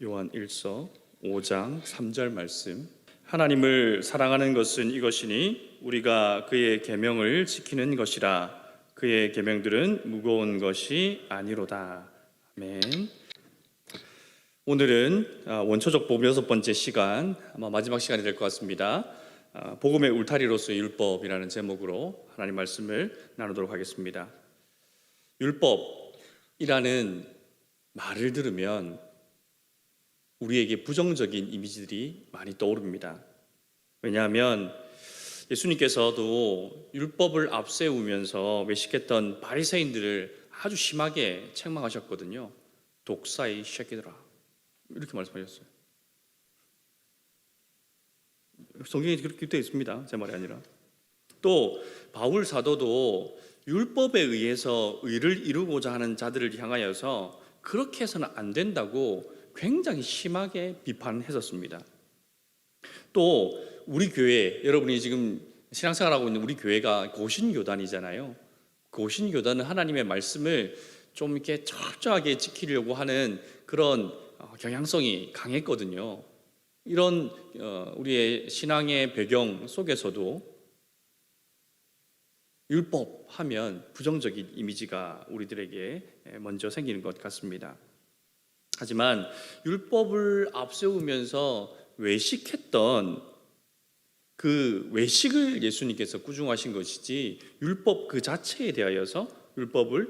요한 1서 5장 3절 말씀. 하나님을 사랑하는 것은 이것이니 우리가 그의 계명을 지키는 것이라. 그의 계명들은 무거운 것이 아니로다. 아멘. 오늘은 원초적 복음 6번째 시간, 아마 마지막 시간이 될 것 같습니다. 복음의 울타리로서의 율법이라는 제목으로 하나님 말씀을 나누도록 하겠습니다. 율법이라는 말을 들으면 우리에게 부정적인 이미지들이 많이 떠오릅니다. 왜냐하면 예수님께서도 율법을 앞세우면서 외식했던 바리새인들을 아주 심하게 책망하셨거든요. 독사의 새끼들아, 이렇게 말씀하셨어요. 성경에 그렇게 되어 있습니다. 제 말이 아니라. 또 바울 사도도 율법에 의해서 의를 이루고자 하는 자들을 향하여서 그렇게 해서는 안 된다고 굉장히 심하게 비판했었습니다. 또 우리 교회, 여러분이 지금 신앙생활하고 있는 우리 교회가 고신교단이잖아요. 고신교단은 하나님의 말씀을 좀 이렇게 철저하게 지키려고 하는 그런 경향성이 강했거든요. 이런 우리의 신앙의 배경 속에서도 율법 하면 부정적인 이미지가 우리들에게 먼저 생기는 것 같습니다. 하지만 율법을 앞세우면서 외식했던 그 외식을 예수님께서 꾸중하신 것이지 율법 그 자체에 대하여서 율법을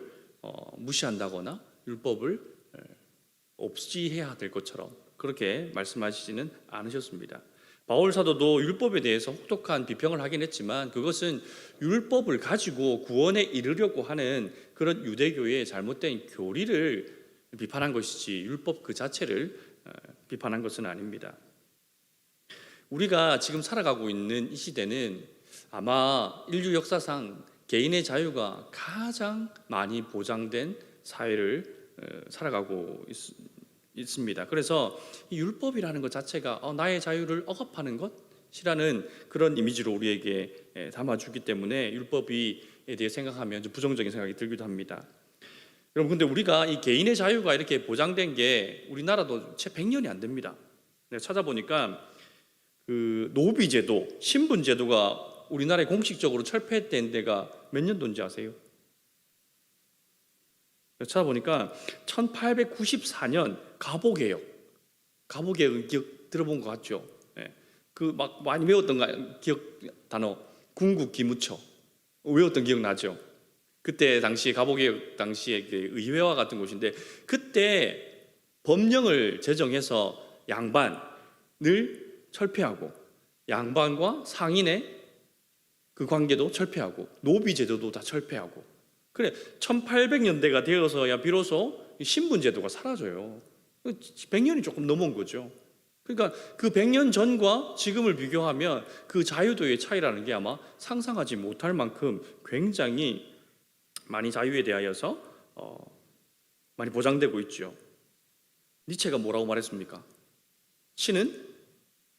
무시한다거나 율법을 없이해야 될 것처럼 그렇게 말씀하시지는 않으셨습니다. 바울 사도도 율법에 대해서 혹독한 비평을 하긴 했지만 그것은 율법을 가지고 구원에 이르려고 하는 그런 유대교의 잘못된 교리를 비판한 것이지 율법 그 자체를 비판한 것은 아닙니다. 우리가 지금 살아가고 있는 이 시대는 아마 인류 역사상 개인의 자유가 가장 많이 보장된 사회를 살아가고 있습니다. 그래서 이 율법이라는 것 자체가 나의 자유를 억압하는 것이라는 그런 이미지로 우리에게 담아주기 때문에 율법에 대해 생각하면 좀 부정적인 생각이 들기도 합니다. 여러분, 근데 우리가 이 개인의 자유가 이렇게 보장된 게 우리나라도 채 100년이 안 됩니다. 내가 찾아보니까 그 노비제도, 신분제도가 우리나라에 공식적으로 철폐된 데가 몇 년도인지 아세요? 찾아보니까 1894년 가보개혁 기억 들어본 것 같죠? 네. 그 막 많이 외웠던 기억 단어 군국기무처 외웠던 기억 나죠? 그때 당시 가보개혁 당시에 그 의회와 같은 곳인데 그때 법령을 제정해서 양반을 철폐하고 양반과 상인의 그 관계도 철폐하고 노비제도도 다 철폐하고 그래 1800년대가 되어서야 비로소 신분제도가 사라져요. 100년이 조금 넘은 거죠. 그러니까 그 100년 전과 지금을 비교하면 그 자유도의 차이라는 게 아마 상상하지 못할 만큼 굉장히 많이 자유에 대하여서 많이 보장되고 있죠. 니체가 뭐라고 말했습니까? 신은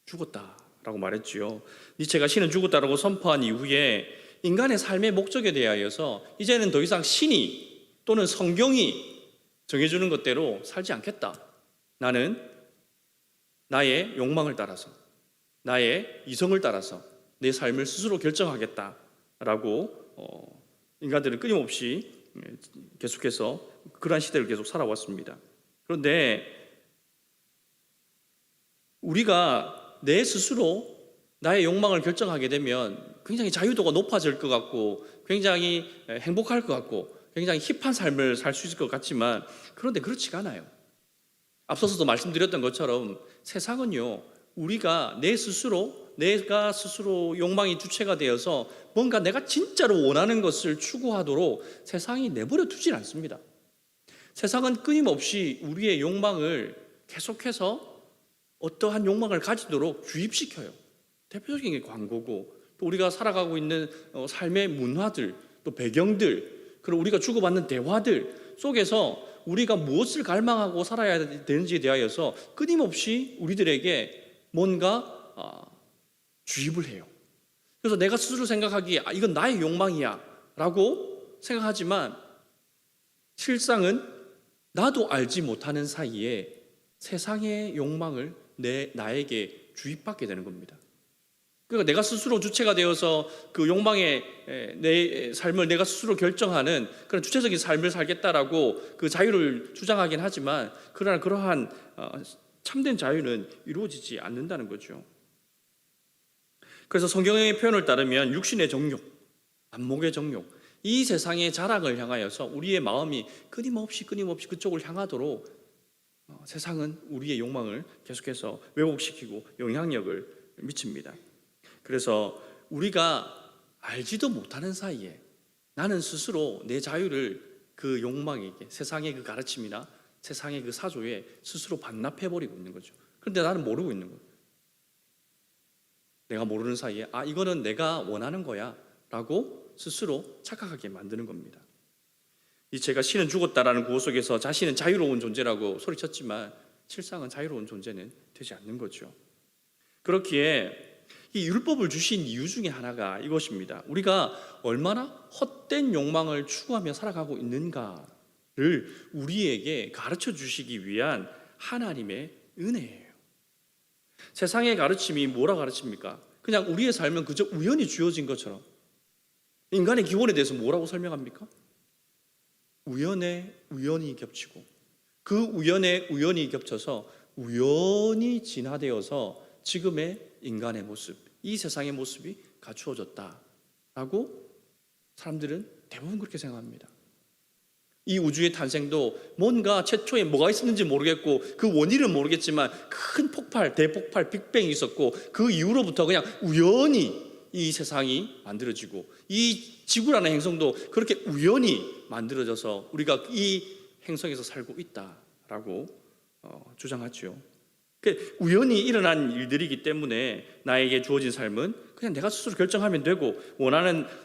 죽었다라고 말했지요. 니체가 신은 죽었다라고 선포한 이후에 인간의 삶의 목적에 대하여서 이제는 더 이상 신이 또는 성경이 정해주는 것대로 살지 않겠다. 나는 나의 욕망을 따라서 나의 이성을 따라서 내 삶을 스스로 결정하겠다라고 인간들은 끊임없이 계속해서 그러한 시대를 계속 살아왔습니다. 그런데 우리가 내 스스로 나의 욕망을 결정하게 되면 굉장히 자유도가 높아질 것 같고 굉장히 행복할 것 같고 굉장히 힙한 삶을 살 수 있을 것 같지만 그런데 그렇지가 않아요. 앞서서도 말씀드렸던 것처럼 세상은요 우리가 내가 스스로 욕망이 주체가 되어서 뭔가 내가 진짜로 원하는 것을 추구하도록 세상이 내버려 두질 않습니다. 세상은 끊임없이 우리의 욕망을 계속해서 어떠한 욕망을 가지도록 주입시켜요. 대표적인 게 광고고 또 우리가 살아가고 있는 삶의 문화들 또 배경들 그리고 우리가 주고받는 대화들 속에서 우리가 무엇을 갈망하고 살아야 되는지에 대하여서 끊임없이 우리들에게 뭔가 주입을 해요. 그래서 내가 스스로 생각하기에 이건 나의 욕망이야 라고 생각하지만 실상은 나도 알지 못하는 사이에 세상의 욕망을 나에게 주입받게 되는 겁니다. 그러니까 내가 스스로 주체가 되어서 그 욕망의 내 삶을 내가 스스로 결정하는 그런 주체적인 삶을 살겠다라고 그 자유를 주장하긴 하지만 그러나 그러한 참된 자유는 이루어지지 않는다는 거죠. 그래서 성경의 표현을 따르면 육신의 정욕, 안목의 정욕, 이 세상의 자랑을 향하여서 우리의 마음이 끊임없이 그쪽을 향하도록 세상은 우리의 욕망을 계속해서 왜곡시키고 영향력을 미칩니다. 그래서 우리가 알지도 못하는 사이에 나는 스스로 내 자유를 그 욕망에게, 세상의 그 가르침이나 세상의 그 사조에 스스로 반납해버리고 있는 거죠. 그런데 나는 모르고 있는 거예요. 내가 모르는 사이에 이거는 내가 원하는 거야 라고 스스로 착각하게 만드는 겁니다. 제가 신은 죽었다라는 구호 속에서 자신은 자유로운 존재라고 소리쳤지만 실상은 자유로운 존재는 되지 않는 거죠. 그렇기에 이 율법을 주신 이유 중에 하나가 이것입니다. 우리가 얼마나 헛된 욕망을 추구하며 살아가고 있는가를 우리에게 가르쳐 주시기 위한 하나님의 은혜예요. 세상의 가르침이 뭐라 가르칩니까? 그냥 우리의 삶은 그저 우연히 주어진 것처럼. 인간의 기본에 대해서 뭐라고 설명합니까? 우연에 우연이 겹치고 그 우연에 우연이 겹쳐서 우연히 진화되어서 지금의 인간의 모습, 이 세상의 모습이 갖추어졌다라고 사람들은 대부분 그렇게 생각합니다. 이 우주의 탄생도 뭔가 최초에 뭐가 있었는지 모르겠고 그 원인은 모르겠지만 큰 폭발, 대폭발, 빅뱅이 있었고 그 이후로부터 그냥 우연히 이 세상이 만들어지고 이 지구라는 행성도 그렇게 우연히 만들어져서 우리가 이 행성에서 살고 있다라고 주장하죠. 우연히 일어난 일들이기 때문에 나에게 주어진 삶은 그냥 내가 스스로 결정하면 되고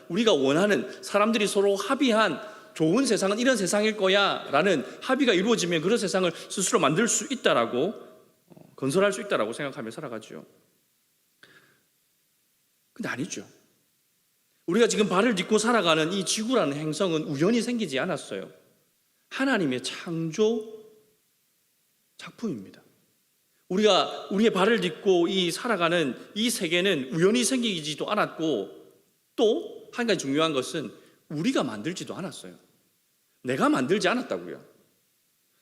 우리가 원하는 사람들이 서로 합의한 좋은 세상은 이런 세상일 거야 라는 합의가 이루어지면 그런 세상을 스스로 만들 수 있다라고 건설할 수 있다라고 생각하며 살아가죠. 근데 아니죠. 우리가 지금 발을 딛고 살아가는 이 지구라는 행성은 우연히 생기지 않았어요. 하나님의 창조 작품입니다. 우리가 우리의 발을 딛고 살아가는 이 세계는 우연히 생기지도 않았고 또 한 가지 중요한 것은 우리가 만들지도 않았어요. 내가 만들지 않았다고요.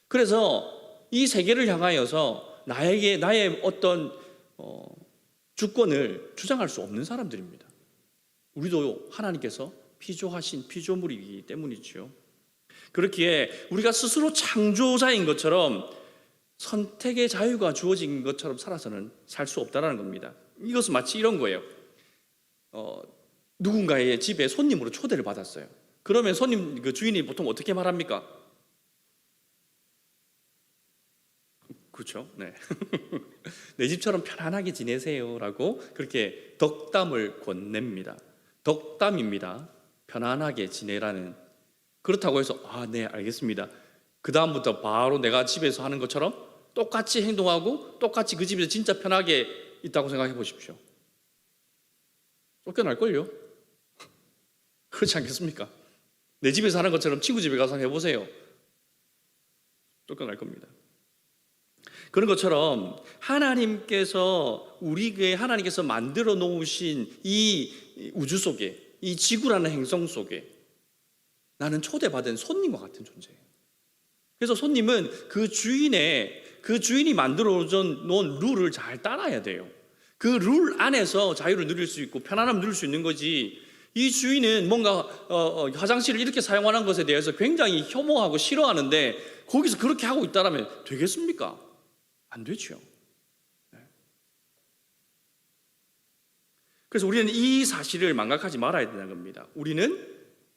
그래서 이 세계를 향하여서 나의 어떤 주권을 주장할 수 없는 사람들입니다. 우리도 하나님께서 피조하신 피조물이기 때문이죠. 그렇기에 우리가 스스로 창조자인 것처럼 선택의 자유가 주어진 것처럼 살아서는 살 수 없다는 겁니다. 이것은 마치 이런 거예요. 누군가의 집에 손님으로 초대를 받았어요. 그러면 손님 그 주인이 보통 어떻게 말합니까? 그렇죠? 네. 내 집처럼 편안하게 지내세요라고 그렇게 덕담을 건넵니다. 덕담입니다. 편안하게 지내라는. 그렇다고 해서 네, 알겠습니다. 그 다음부터 바로 내가 집에서 하는 것처럼 똑같이 행동하고 똑같이 그 집에서 진짜 편하게 있다고 생각해 보십시오. 쫓겨날걸요? 그렇지 않겠습니까? 내 집에서 하는 것처럼 친구 집에 가서 해보세요. 쫓겨날 겁니다. 그런 것처럼 하나님께서 만들어 놓으신 이 우주 속에, 이 지구라는 행성 속에 나는 초대받은 손님과 같은 존재예요. 그래서 손님은 그 주인이 만들어 놓은 룰을 잘 따라야 돼요. 그 룰 안에서 자유를 누릴 수 있고 편안함을 누릴 수 있는 거지. 이 주인은 뭔가 화장실을 이렇게 사용하는 것에 대해서 굉장히 혐오하고 싫어하는데 거기서 그렇게 하고 있다면 되겠습니까? 안 되죠. 그래서 우리는 이 사실을 망각하지 말아야 되는 겁니다. 우리는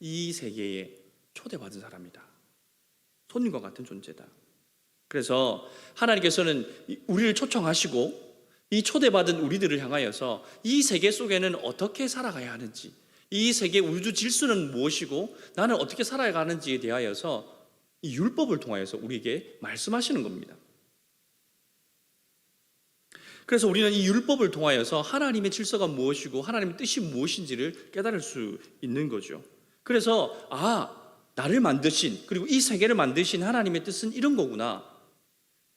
이 세계에 초대받은 사람이다. 손님과 같은 존재다. 그래서 하나님께서는 우리를 초청하시고 이 초대받은 우리들을 향하여서 이 세계 속에는 어떻게 살아가야 하는지, 이 세계 우주 질서는 무엇이고 나는 어떻게 살아가는지에 대하여서 이 율법을 통하여서 우리에게 말씀하시는 겁니다. 그래서 우리는 이 율법을 통하여서 하나님의 질서가 무엇이고 하나님의 뜻이 무엇인지를 깨달을 수 있는 거죠. 그래서 나를 만드신 그리고 이 세계를 만드신 하나님의 뜻은 이런 거구나.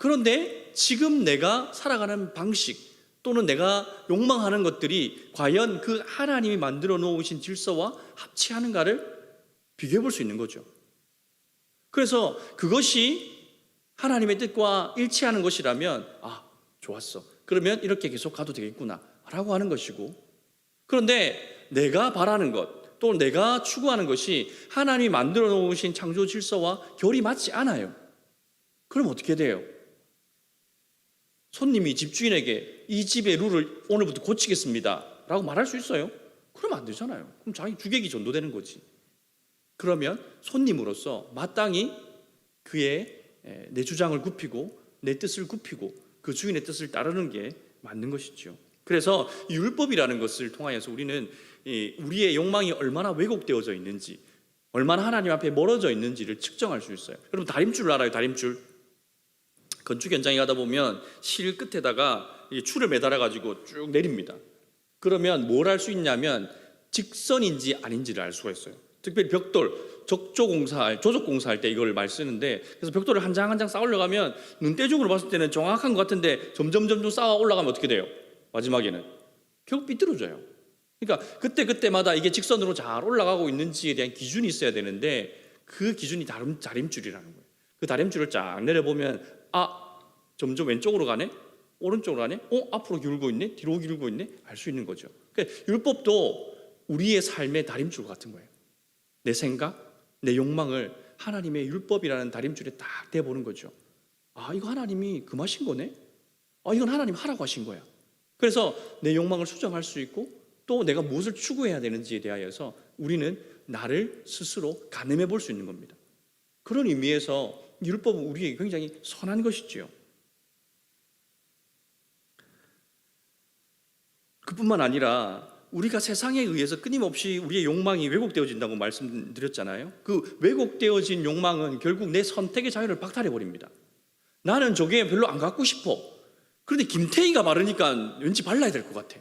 그런데 지금 내가 살아가는 방식 또는 내가 욕망하는 것들이 과연 그 하나님이 만들어 놓으신 질서와 합치하는가를 비교해 볼 수 있는 거죠. 그래서 그것이 하나님의 뜻과 일치하는 것이라면 좋았어. 그러면 이렇게 계속 가도 되겠구나 라고 하는 것이고, 그런데 내가 바라는 것, 또 내가 추구하는 것이 하나님이 만들어 놓으신 창조 질서와 결이 맞지 않아요. 그럼 어떻게 돼요? 손님이 집주인에게 이 집의 룰을 오늘부터 고치겠습니다 라고 말할 수 있어요? 그러면 안 되잖아요. 그럼 자기 주객이 전도되는 거지. 그러면 손님으로서 마땅히 그의 내 주장을 굽히고 내 뜻을 굽히고 그 주인의 뜻을 따르는 게 맞는 것이죠. 그래서 이 율법이라는 것을 통하여서 우리는 우리의 욕망이 얼마나 왜곡되어져 있는지, 얼마나 하나님 앞에 멀어져 있는지를 측정할 수 있어요. 여러분 다림줄 알아요? 다림줄. 건축 현장에 가다 보면 실 끝에다가 줄을 매달아 가지고 쭉 내립니다. 그러면 뭘 할 수 있냐면 직선인지 아닌지를 알 수가 있어요. 특별히 벽돌, 조적 공사할 때 이걸 많이 쓰는데, 그래서 벽돌을 한 장 한 장 쌓아 올라가면 눈대중으로 봤을 때는 정확한 것 같은데 점점 쌓아 올라가면 어떻게 돼요? 마지막에는 결국 삐뚤어져요. 그러니까 그때마다 이게 직선으로 잘 올라가고 있는지에 대한 기준이 있어야 되는데 그 기준이 다림줄이라는 거예요. 그 다림줄을 쫙 내려보면 점점 왼쪽으로 가네? 오른쪽으로 가네? 앞으로 기울고 있네? 뒤로 기울고 있네? 알 수 있는 거죠. 그러니까 율법도 우리의 삶의 다림줄 같은 거예요. 내 생각, 내 욕망을 하나님의 율법이라는 다림줄에 딱 대보는 거죠. 이거 하나님이 금하신 거네? 이건 하나님 하라고 하신 거야. 그래서 내 욕망을 수정할 수 있고 또 내가 무엇을 추구해야 되는지에 대하여서 우리는 나를 스스로 가늠해 볼 수 있는 겁니다. 그런 의미에서 율법은 우리에게 굉장히 선한 것이지요. 그뿐만 아니라 우리가 세상에 의해서 끊임없이 우리의 욕망이 왜곡되어진다고 말씀드렸잖아요. 그 왜곡되어진 욕망은 결국 내 선택의 자유를 박탈해버립니다. 나는 저게 별로 안 갖고 싶어. 그런데 김태희가 바르니까 왠지 발라야 될 것 같아.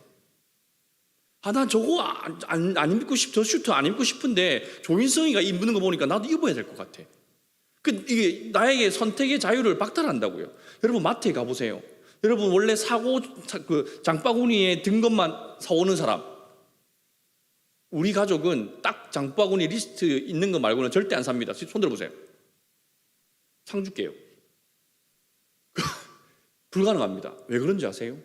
난 저거 안 입고 저 슈트 안 입고 싶은데 조인성이가 입는 거 보니까 나도 입어야 될 것 같아. 이게 나에게 선택의 자유를 박탈한다고요. 여러분 마트에 가보세요. 여러분 원래 장바구니에 든 것만 사오는 사람, 우리 가족은 딱 장바구니 리스트 있는 거 말고는 절대 안 삽니다. 손 들어보세요. 상 줄게요. 불가능합니다. 왜 그런지 아세요?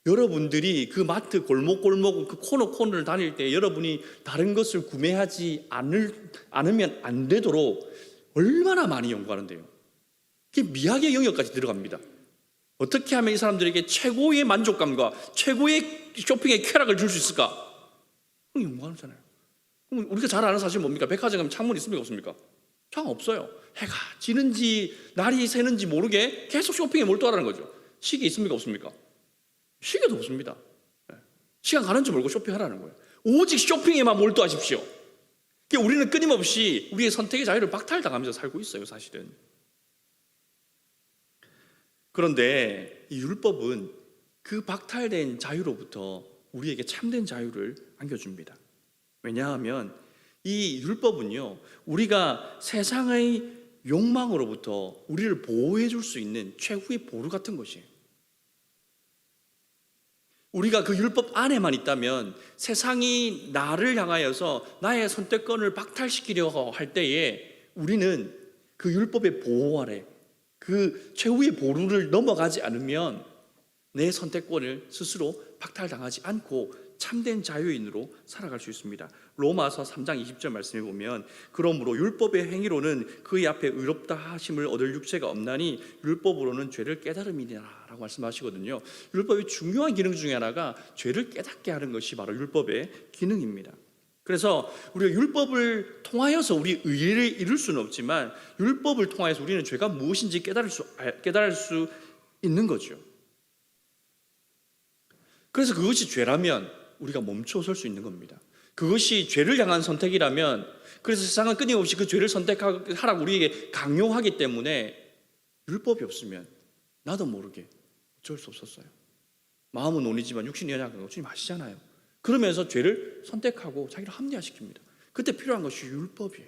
여러분들이 그 마트 골목 그 코너를 다닐 때 여러분이 다른 것을 구매하지 않으면 안 되도록 얼마나 많이 연구하는데요. 그게 미학의 영역까지 들어갑니다. 어떻게 하면 이 사람들에게 최고의 만족감과 최고의 쇼핑의 쾌락을 줄 수 있을까? 그럼 연구하잖아요. 그럼 우리가 잘 아는 사실 뭡니까? 백화점 가면 창문 있습니까? 없습니까? 창 없어요. 해가 지는지 날이 새는지 모르게 계속 쇼핑에 몰두하라는 거죠. 시계 있습니까? 없습니까? 시계도 없습니다. 시간 가는 줄 모르고 쇼핑하라는 거예요. 오직 쇼핑에만 몰두하십시오. 우리는 끊임없이 우리의 선택의 자유를 박탈당하면서 살고 있어요, 사실은. 그런데 이 율법은 그 박탈된 자유로부터 우리에게 참된 자유를 안겨줍니다. 왜냐하면 이 율법은요, 우리가 세상의 욕망으로부터 우리를 보호해 줄 수 있는 최후의 보루 같은 것이에요. 우리가 그 율법 안에만 있다면 세상이 나를 향하여서 나의 선택권을 박탈시키려고 할 때에 우리는 그 율법의 보호 아래 그 최후의 보루를 넘어가지 않으면 내 선택권을 스스로 박탈당하지 않고 참된 자유인으로 살아갈 수 있습니다. 로마서 3장 20절 말씀해 보면 그러므로 율법의 행위로는 그의 앞에 의롭다 하심을 얻을 육체가 없나니 율법으로는 죄를 깨달음이니라 라고 말씀하시거든요. 율법의 중요한 기능 중에 하나가 죄를 깨닫게 하는 것이 바로 율법의 기능입니다. 그래서 우리가 율법을 통하여서 우리 의를 이룰 수는 없지만 율법을 통하여서 우리는 죄가 무엇인지 깨달을 수 있는 거죠. 그래서 그것이 죄라면 우리가 멈춰설 수 있는 겁니다. 그것이 죄를 향한 선택이라면, 그래서 세상은 끊임없이 그 죄를 선택하라고 우리에게 강요하기 때문에 율법이 없으면 나도 모르게 어쩔 수 없었어요. 마음은 온이지만 육신이 연약한 거 주님 아시잖아요. 그러면서 죄를 선택하고 자기를 합리화시킵니다. 그때 필요한 것이 율법이에요.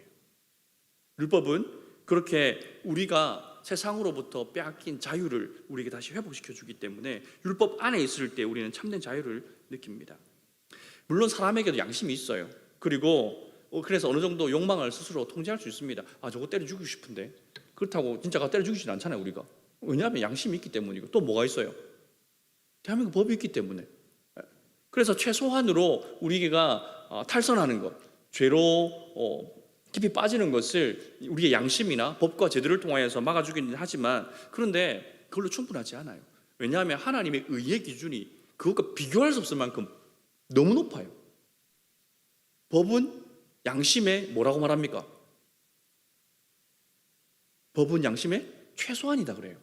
율법은 그렇게 우리가 세상으로부터 빼앗긴 자유를 우리에게 다시 회복시켜 주기 때문에 율법 안에 있을 때 우리는 참된 자유를 느낍니다. 물론 사람에게도 양심이 있어요. 그리고 그래서 어느 정도 욕망을 스스로 통제할 수 있습니다. 저거 때려 죽이고 싶은데. 그렇다고 진짜가 때려 죽이진 않잖아요, 우리가. 왜냐하면 양심이 있기 때문이고. 또 뭐가 있어요? 대한민국 법이 있기 때문에. 그래서 최소한으로 우리가 탈선하는 것, 죄로 깊이 빠지는 것을 우리의 양심이나 법과 제도를 통하여서 막아주기는 하지만, 그런데 그걸로 충분하지 않아요. 왜냐하면 하나님의 의의 기준이 그것과 비교할 수 없을 만큼 너무 높아요. 법은 양심에 뭐라고 말합니까? 법은 양심의 최소한이다 그래요.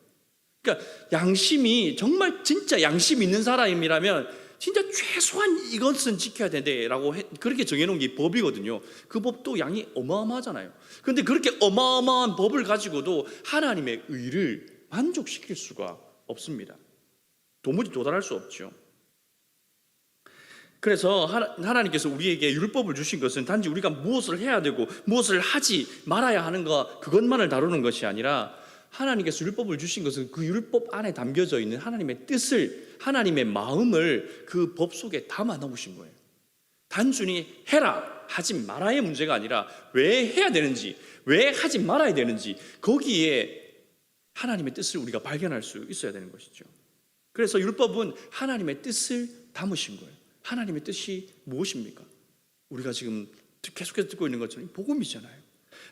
그러니까 양심이 정말 진짜 양심 있는 사람이라면 진짜 최소한 이것은 지켜야 된다라고 그렇게 정해놓은 게 법이거든요. 그 법도 양이 어마어마하잖아요. 그런데 그렇게 어마어마한 법을 가지고도 하나님의 의를 만족시킬 수가 없습니다. 도무지 도달할 수 없죠. 그래서 하나님께서 우리에게 율법을 주신 것은 단지 우리가 무엇을 해야 되고 무엇을 하지 말아야 하는 것, 그것만을 다루는 것이 아니라, 하나님께서 율법을 주신 것은 그 율법 안에 담겨져 있는 하나님의 뜻을, 하나님의 마음을 그 법 속에 담아 넣으신 거예요. 단순히 해라, 하지 말아의 문제가 아니라 왜 해야 되는지, 왜 하지 말아야 되는지, 거기에 하나님의 뜻을 우리가 발견할 수 있어야 되는 것이죠. 그래서 율법은 하나님의 뜻을 담으신 거예요. 하나님의 뜻이 무엇입니까? 우리가 지금 계속해서 듣고 있는 것처럼 복음이잖아요.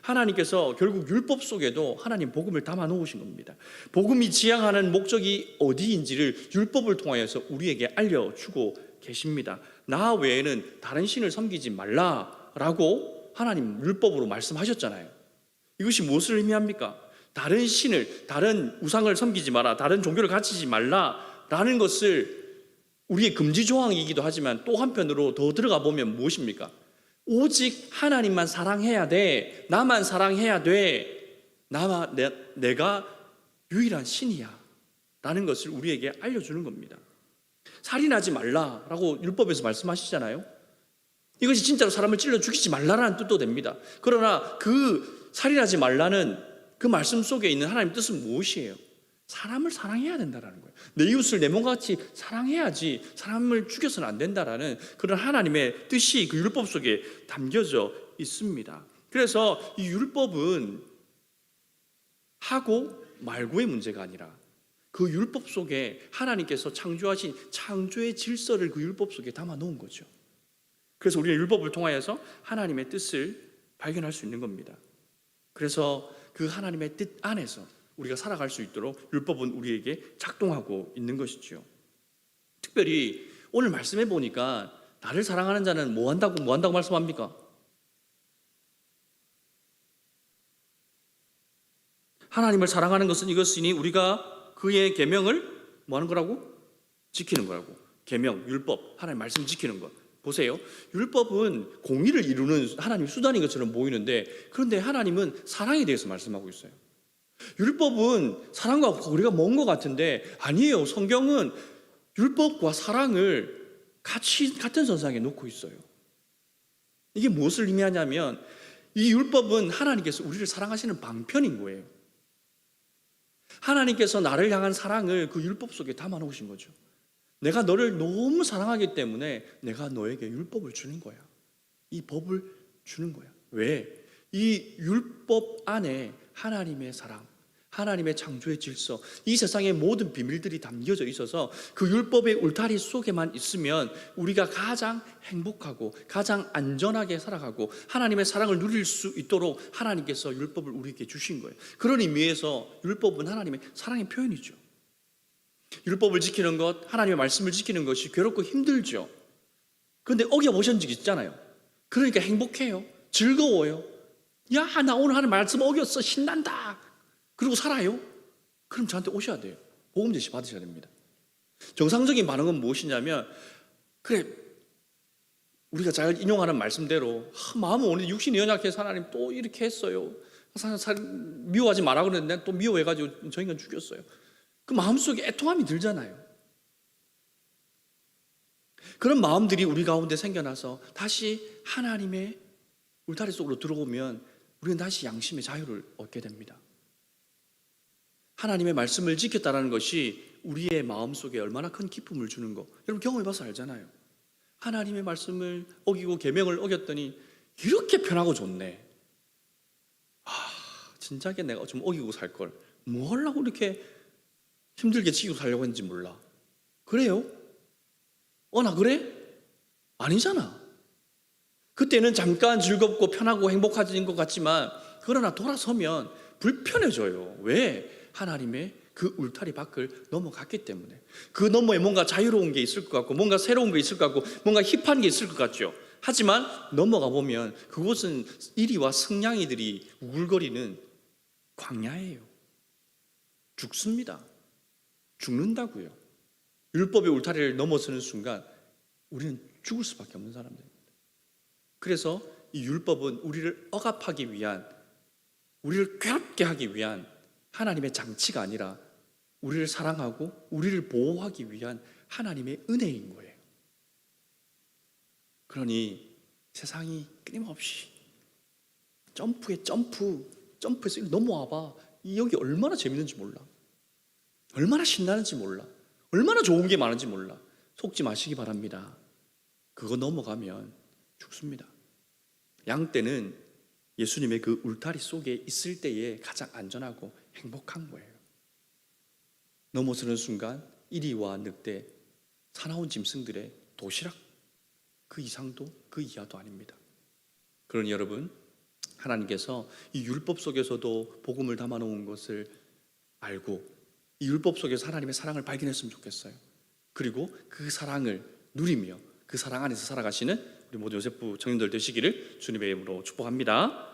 하나님께서 결국 율법 속에도 하나님 복음을 담아 놓으신 겁니다. 복음이 지향하는 목적이 어디인지를 율법을 통하여서 우리에게 알려주고 계십니다. 나 외에는 다른 신을 섬기지 말라라고 하나님 율법으로 말씀하셨잖아요. 이것이 무엇을 의미합니까? 다른 신을, 다른 우상을 섬기지 마라, 다른 종교를 가지지 말라라는 것을 우리의 금지 조항이기도 하지만, 또 한편으로 더 들어가 보면 무엇입니까? 오직 하나님만 사랑해야 돼, 나만 사랑해야 돼, 내가 유일한 신이야 라는 것을 우리에게 알려주는 겁니다. 살인하지 말라라고 율법에서 말씀하시잖아요. 이것이 진짜로 사람을 찔러 죽이지 말라라는 뜻도 됩니다. 그러나 그 살인하지 말라는 그 말씀 속에 있는 하나님의 뜻은 무엇이에요? 사람을 사랑해야 된다는 거예요. 내 이웃을 내 몸과 같이 사랑해야지 사람을 죽여서는 안 된다라는 그런 하나님의 뜻이 그 율법 속에 담겨져 있습니다. 그래서 이 율법은 하고 말고의 문제가 아니라 그 율법 속에 하나님께서 창조하신 창조의 질서를 그 율법 속에 담아 놓은 거죠. 그래서 우리는 율법을 통하여서 하나님의 뜻을 발견할 수 있는 겁니다. 그래서 그 하나님의 뜻 안에서 우리가 살아갈 수 있도록 율법은 우리에게 작동하고 있는 것이죠. 특별히 오늘 말씀해 보니까 나를 사랑하는 자는 뭐 한다고 말씀합니까? 하나님을 사랑하는 것은 이것이니 우리가 그의 계명을 뭐 하는 거라고? 지키는 거라고. 계명, 율법, 하나님 말씀 지키는 것. 보세요. 율법은 공의를 이루는 하나님 수단인 것처럼 보이는데, 그런데 하나님은 사랑에 대해서 말씀하고 있어요. 율법은 사랑과 거리가 먼 것 같은데 아니에요. 성경은 율법과 사랑을 같은 선상에 놓고 있어요. 이게 무엇을 의미하냐면, 이 율법은 하나님께서 우리를 사랑하시는 방편인 거예요. 하나님께서 나를 향한 사랑을 그 율법 속에 담아 놓으신 거죠. 내가 너를 너무 사랑하기 때문에 내가 너에게 율법을 주는 거야. 이 법을 주는 거야. 왜? 이 율법 안에 하나님의 사랑, 하나님의 창조의 질서, 이 세상의 모든 비밀들이 담겨져 있어서 그 율법의 울타리 속에만 있으면 우리가 가장 행복하고 가장 안전하게 살아가고 하나님의 사랑을 누릴 수 있도록 하나님께서 율법을 우리에게 주신 거예요. 그런 의미에서 율법은 하나님의 사랑의 표현이죠. 율법을 지키는 것, 하나님의 말씀을 지키는 것이 괴롭고 힘들죠. 그런데 어겨보신 적 있잖아요. 그러니까 행복해요. 즐거워요. 야, 나 오늘 하는 말씀 어겼어. 신난다. 그리고 살아요. 그럼 저한테 오셔야 돼요. 복음 제시 받으셔야 됩니다. 정상적인 반응은 무엇이냐면, 그래, 우리가 잘 인용하는 말씀대로 마음은 오늘 육신이 연약해서 하나님 또 이렇게 했어요. 미워하지 마라 그랬는데 또 미워해가지고 저 인간 죽였어요. 그 마음속에 애통함이 들잖아요. 그런 마음들이 우리 가운데 생겨나서 다시 하나님의 울타리 속으로 들어오면 우리는 다시 양심의 자유를 얻게 됩니다. 하나님의 말씀을 지켰다는 것이 우리의 마음속에 얼마나 큰 기쁨을 주는 거 여러분 경험해봐서 알잖아요. 하나님의 말씀을 어기고 계명을 어겼더니 이렇게 편하고 좋네. 진작에 내가 좀 어기고 살 걸. 뭐 하려고 이렇게 힘들게 지키고 살려고 했는지 몰라. 그래요? 나 그래? 아니잖아. 그때는 잠깐 즐겁고 편하고 행복해진 것 같지만 그러나 돌아서면 불편해져요. 왜? 하나님의 그 울타리 밖을 넘어갔기 때문에. 그 너머에 뭔가 자유로운 게 있을 것 같고 뭔가 새로운 게 있을 것 같고 뭔가 힙한 게 있을 것 같죠. 하지만 넘어가 보면 그곳은 이리와 승냥이들이 우글거리는 광야예요. 죽습니다. 죽는다고요. 율법의 울타리를 넘어서는 순간 우리는 죽을 수밖에 없는 사람들입니다. 그래서 이 율법은 우리를 억압하기 위한, 우리를 괴롭게 하기 위한 하나님의 장치가 아니라 우리를 사랑하고 우리를 보호하기 위한 하나님의 은혜인 거예요. 그러니 세상이 끊임없이 점프해서 넘어와봐. 여기 얼마나 재밌는지 몰라. 얼마나 신나는지 몰라. 얼마나 좋은 게 많은지 몰라. 속지 마시기 바랍니다. 그거 넘어가면 죽습니다. 양떼는 예수님의 그 울타리 속에 있을 때에 가장 안전하고 행복한 거예요. 넘어서는 순간 이리와 늑대, 사나운 짐승들의 도시락, 그 이상도 그 이하도 아닙니다. 그러니 여러분, 하나님께서 이 율법 속에서도 복음을 담아놓은 것을 알고 이 율법 속에서 하나님의 사랑을 발견했으면 좋겠어요. 그리고 그 사랑을 누리며 그 사랑 안에서 살아가시는 우리 모든 요셉부 청년들 되시기를 주님의 이름으로 축복합니다.